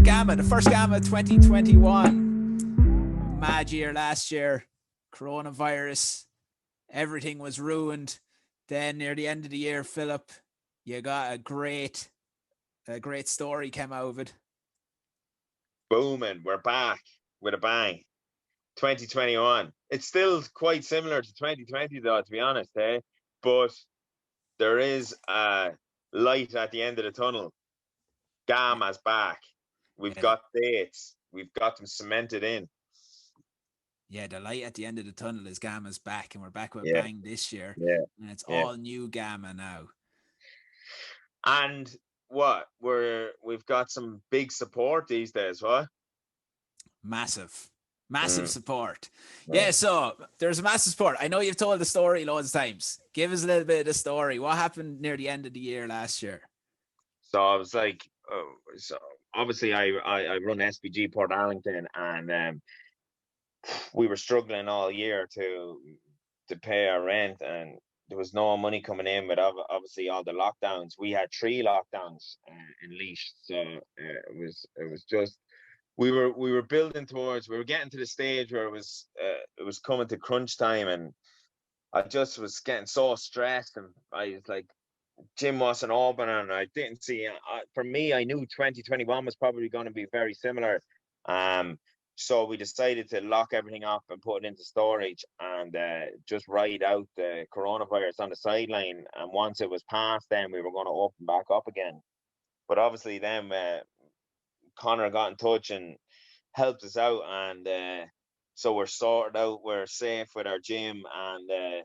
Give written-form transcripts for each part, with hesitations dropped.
GAMA, the first GAMA 2021. Mad year last year, coronavirus, everything was ruined. Then near the end of the year, Philip, you got a great story came out of it. Booming, we're back with a bang. 2021. It's still quite similar to 2020 though, to be honest, eh? But there is a light at the end of the tunnel. GAMA's back. We've got dates. We've got them cemented in. Yeah, the light at the end of the tunnel is GAMA's back, and we're back with bang this year. Yeah. And it's all new GAMA now. And what? We've got some big support these days, what? Massive support. Yeah, so there's massive support. I know you've told the story loads of times. Give us a little bit of the story. What happened near the end of the year last year? So I was like, so obviously I run SBG Portarlington, and we were struggling all year to pay our rent, and there was no money coming in. But obviously all the lockdowns, we had 3 lockdowns in Laois, so it was just we were building towards. We were getting to the stage where it was coming to crunch time, and I just was getting so stressed, and I was like, gym wasn't open, and I didn't see. For me, I knew 2021 was probably going to be very similar. So we decided to lock everything up and put it into storage, and just ride out the coronavirus on the sideline. And once it was past, then we were going to open back up again. But obviously, then Connor got in touch and helped us out, and so we're sorted out. We're safe with our gym, and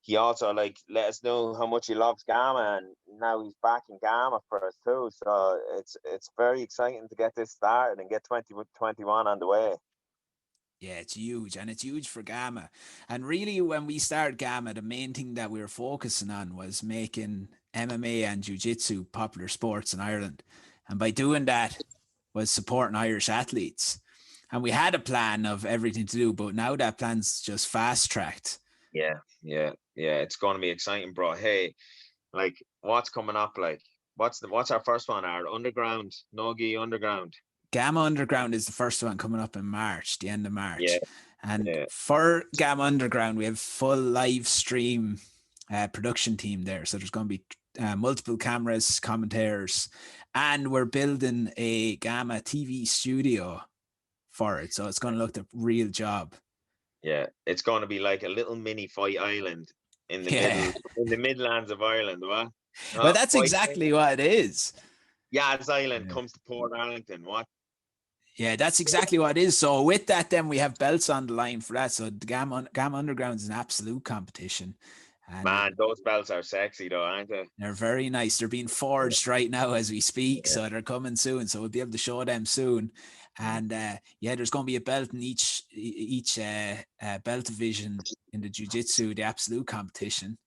he also let us know how much he loves GAMA, and now he's back in GAMA for us too. So it's very exciting to get this started and get 2021 on the way. Yeah, it's huge, and it's huge for GAMA. And really, when we started GAMA, the main thing that we were focusing on was making MMA and Jiu-Jitsu popular sports in Ireland. And by doing that was supporting Irish athletes. And we had a plan of everything to do, but now that plan's just fast-tracked. Yeah. It's going to be exciting, bro. Hey, like, what's coming up? Like, what's our first one? Our underground, Nogi Underground. GAMA Underground is the first one coming up in March, the end of March. Yeah. And for GAMA Underground, we have full live stream production team there. So there's going to be multiple cameras, commentators, and we're building a GAMA TV studio for it. So it's going to look the real job. Yeah, it's going to be like a little mini fight island in the Midlands of Ireland, what? Well, that's exactly what it is. Yeah, this island comes to Portarlington, what? Yeah, that's exactly what it is. So with that, then we have belts on the line for that. So the GAMA Underground is an absolute competition. And man, those belts are sexy though, aren't they? They're very nice. They're being forged right now as we speak. So they're coming soon. So we'll be able to show them soon. And there's going to be a belt in each belt division in the jiu-jitsu, the absolute competition.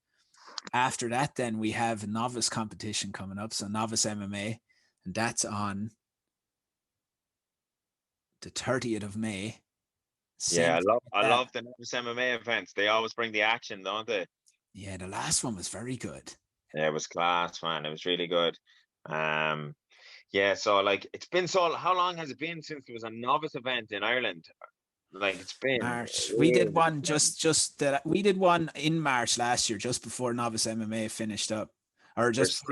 After that, then we have a novice competition coming up. So novice MMA, and that's on the 30th of May. I love the novice MMA events. They always bring the action, don't they? Yeah, the last one was very good. Yeah, it was class, man. It was really good. So like it's been how long has it been since there was a novice event in Ireland? Like it's been March. We did one we did one in March last year, just before novice MMA finished up. Or just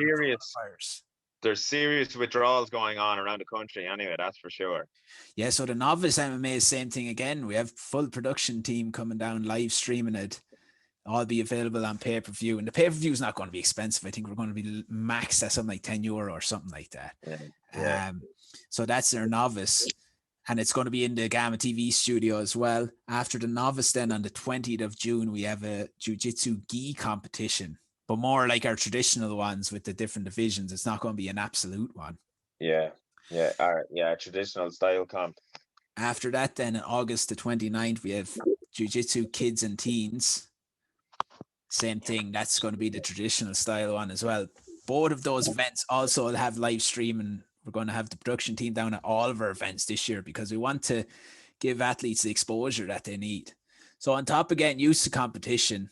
there's serious withdrawals going on around the country anyway, that's for sure. Yeah, so the novice MMA is the same thing again. We have full production team coming down, live streaming it. All be available on pay-per-view, and the pay-per-view is not going to be expensive. I think we're going to be maxed at something like €10 or something like that. So that's their novice, and it's going to be in the GAMA TV studio as well. After the novice, then on the 20th of June, we have a jiu-jitsu gi competition, but more like our traditional ones with the different divisions. It's not going to be an absolute one. Traditional style comp. After that, then on August the 29th, we have jiu-jitsu kids and teens. Same thing. That's going to be the traditional style one as well. Both of those events also will have live streaming. We're going to have the production team down at all of our events this year because we want to give athletes the exposure that they need. So on top of getting used to competition,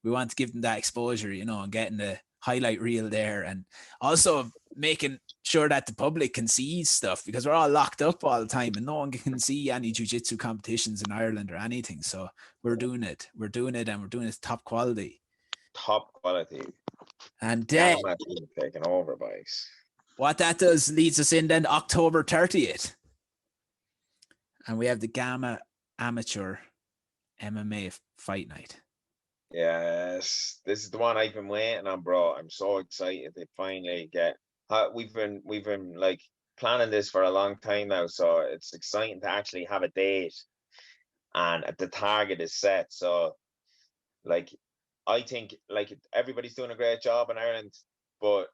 we want to give them that exposure, and getting the highlight reel there. And also making sure that the public can see stuff, because we're all locked up all the time and no one can see any jiu-jitsu competitions in Ireland or anything. So we're doing it and we're doing it top quality. And GAMA taking over, boys. What that does leads us in then October 30th. And we have the GAMA Amateur MMA Fight Night. Yes, this is the one I've been waiting on, bro. I'm so excited to finally get. We've been like planning this for a long time now, so it's exciting to actually have a date, and the target is set. So, like, I think like everybody's doing a great job in Ireland, but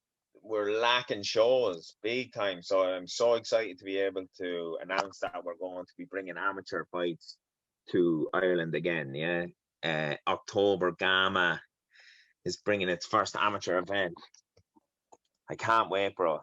we're lacking shows big time. So I'm so excited to be able to announce that we're going to be bringing amateur fights to Ireland again. Yeah. October, GAMA is bringing its first amateur event. I can't wait, bro.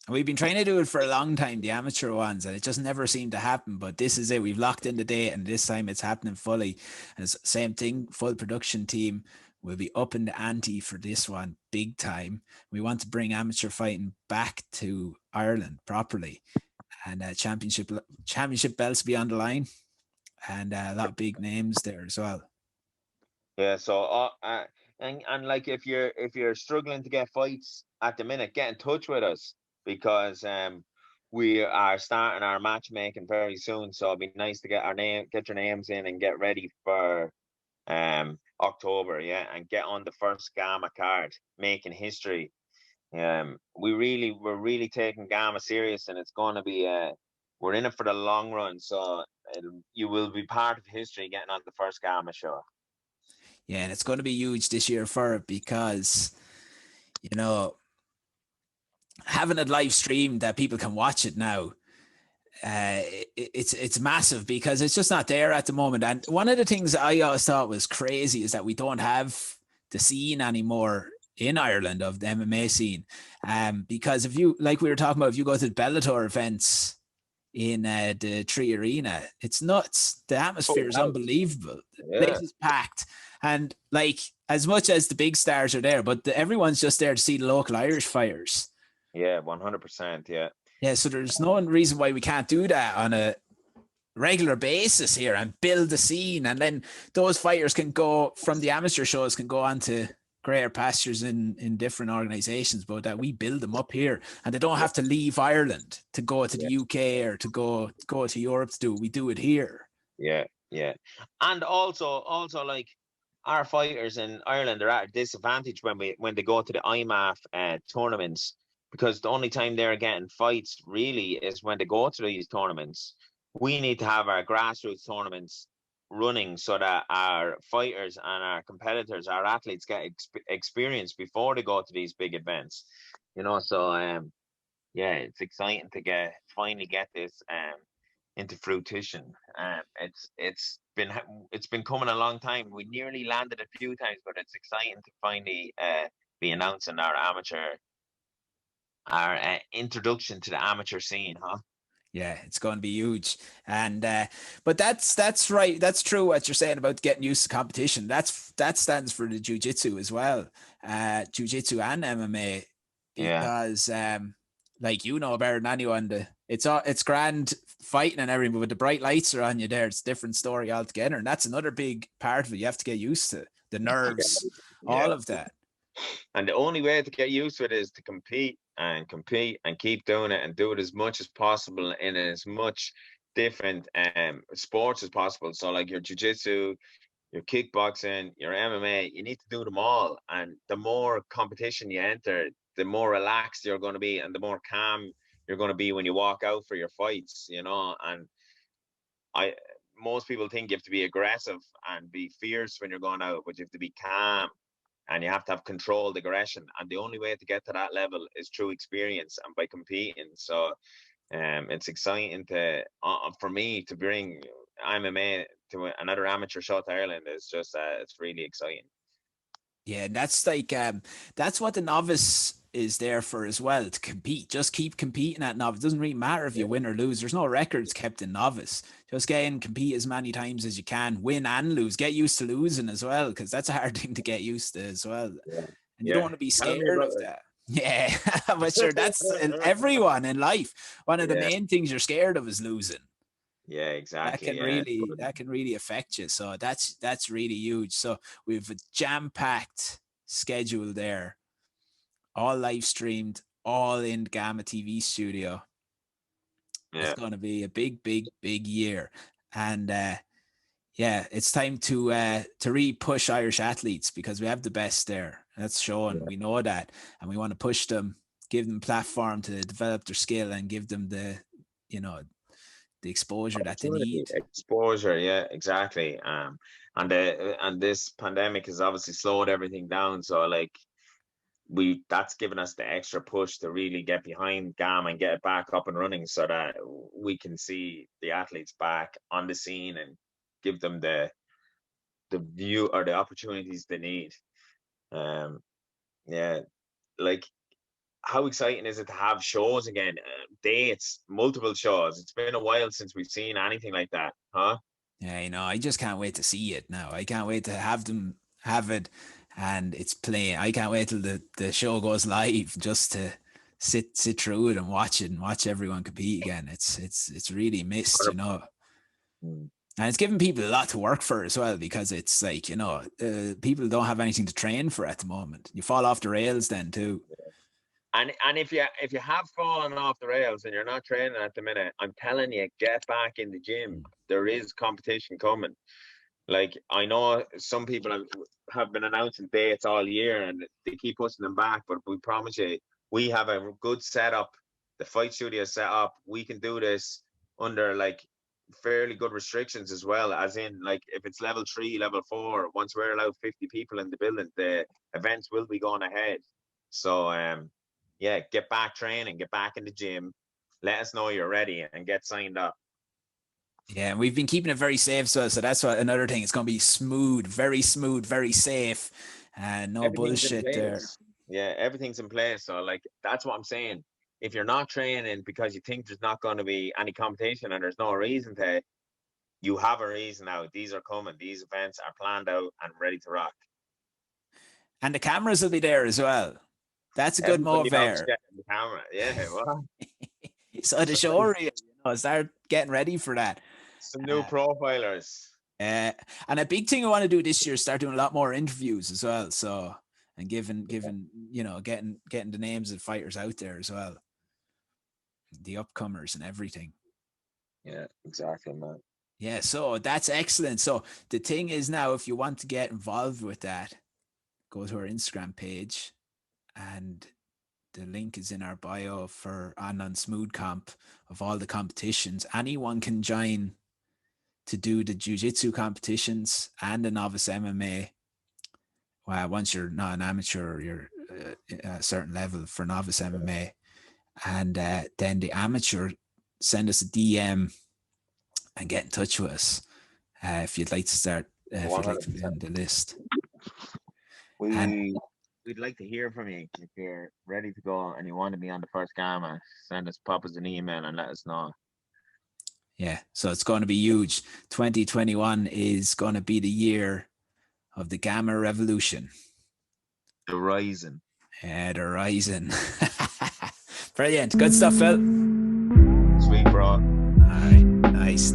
We've been trying to do it for a long time, the amateur ones, and it just never seemed to happen. But this is it. We've locked in the date, and this time it's happening fully. And it's the same thing, full production team. We'll be up in the ante for this one big time. We want to bring amateur fighting back to Ireland properly. And championship belts be on the line. And a lot of big names there as well. Yeah, so and like if you're struggling to get fights at the minute, get in touch with us, because we are starting our matchmaking very soon. So it'd be nice to get your names in and get ready for October, yeah, and get on the first GAMA card, making history. We're really taking GAMA serious, and it's going to be we're in it for the long run. So you will be part of history getting on the first GAMA show. Yeah, and it's going to be huge this year for it, because, you know, having it live streamed that people can watch it now, it's massive, because it's just not there at the moment. And one of the things I always thought was crazy is that we don't have the scene anymore in Ireland of the MMA scene. Because if you, like we were talking about, if you go to the Bellator events in the Tree Arena, it's nuts. The atmosphere is unbelievable. The place is packed. And like, as much as the big stars are there, but everyone's just there to see the local Irish fighters. Yeah, 100%. Yeah. Yeah. So there's no reason why we can't do that on a regular basis here and build the scene. And then those fighters can go from the amateur shows, can go on to greater pastures in different organizations, but that we build them up here, and they don't have to leave Ireland to go to the UK or to go to Europe to do it. We do it here. Yeah. Yeah. And also like, our fighters in Ireland are at a disadvantage when they go to the IMAF tournaments, because the only time they're getting fights really is when they go to these tournaments. We need to have our grassroots tournaments running so that our fighters and our competitors, our athletes, get experience before they go to these big events. You know, so yeah, it's exciting to finally get this into fruition. It's been coming a long time. We nearly landed a few times, but it's exciting to finally be announcing our introduction to the amateur scene, huh? Yeah, it's going to be huge. And but that's right. That's true what you're saying about getting used to competition. That stands for the jiu-jitsu as well. Jiu-jitsu and MMA, because like, you know better than anyone, it's grand fighting and everything, but when the bright lights are on you there, it's a different story altogether. And that's another big part of it. You have to get used to the nerves, all of that. And the only way to get used to it is to compete and keep doing it, and do it as much as possible in as much different sports as possible. So like your jiu-jitsu, your kickboxing, your MMA, you need to do them all. And the more competition you enter, the more relaxed you're going to be, and the more calm you're going to be when you walk out for your fights, you know. And most people think you have to be aggressive and be fierce when you're going out, but you have to be calm, and you have to have controlled aggression. And the only way to get to that level is through experience and by competing. So it's exciting for me to bring MMA to another amateur show to Ireland. It's just it's really exciting. Yeah, and that's like that's what the novice is there for as well, to compete. Just keep competing at novice. It doesn't really matter if you win or lose. There's no records kept in novice. Just get in, compete as many times as you can, win and lose. Get used to losing as well, because that's a hard thing to get used to as well. And you don't want to be scared of that. Yeah, but sure, that's everyone in life. One of the Yeah, main things you're scared of is losing. yeah, That exactly. can Yeah, really that can really affect you. So that's really huge. So we've a jam-packed schedule there, all live streamed, all in Gamma TV studio. It's yeah, going to be a big, big, big year, and yeah, it's time to really push Irish athletes because we have the best there. That's shown. yeah. We know that, and we want to push them, give them platform to develop their skill, and give them the, you know, the exposure that they Opportunity, need. exposure. Yeah, exactly. And this pandemic has obviously slowed everything down. So like that's given us the extra push to really get behind GAM and get it back up and running so that we can see the athletes back on the scene and give them the view or the opportunities they need. Um, yeah, like how exciting is it to have shows again, dates, multiple shows? It's been a while since we've seen anything like that, huh? Yeah, you know, I just can't wait to see it now. I can't wait to have them have it and it's playing. I can't wait till the show goes live just to sit through it and watch it and watch everyone compete again. It's really missed, you know. Mm. And it's giving people a lot to work for as well because it's like, you know, people don't have anything to train for at the moment. You fall off the rails then too. And if you have fallen off the rails and you're not training at the minute, I'm telling you, get back in the gym. There is competition coming. Like I know some people have been announcing dates all year and they keep pushing them back, but we promise you, we have a good setup. The fight studio set up. We can do this under like fairly good restrictions as well. As in, like if it's level 3, level 4, once we're allowed 50 people in the building, the events will be going ahead. So yeah, get back training, get back in the gym. Let us know you're ready and get signed up. Yeah, and we've been keeping it very safe. So that's what another thing. It's going to be smooth, very safe, and no Everything's in bullshit there. place. Yeah, everything's in place. So like that's what I'm saying. If you're not training because you think there's not going to be any competition and there's no reason to, you have a reason now. These are coming. These events are planned out and ready to rock. And the cameras will be there as well. That's a good Everybody move loves there. getting the camera. Yeah, well, So the show reel, you know, start getting ready for that. some new Uh, profilers. and a big thing I want to do this year is start doing a lot more interviews as well. So and giving you know getting the names of fighters out there as well, the upcomers and everything. Yeah, exactly, man. Yeah, so that's excellent. So the thing is now, if you want to get involved with that, go to our Instagram page, and the link is in our bio for on Smooth Comp of all the competitions. Anyone can join to do the jiu-jitsu competitions and the novice MMA. Well, once you're not an amateur, you're a certain level for novice MMA, and then the amateur send us a DM and get in touch with us if you'd like to start. If you'd like to be 100%. on the list, and We'd like to hear from you if you're ready to go and you want to be on the first gamma. Pop us an email and let us know. yeah, so it's going to be huge. 2021 is going to be the year of the Gamma Revolution. The Rising. Yeah, the rising. Brilliant. Good stuff, Phil. Sweet, bro. All right. Nice.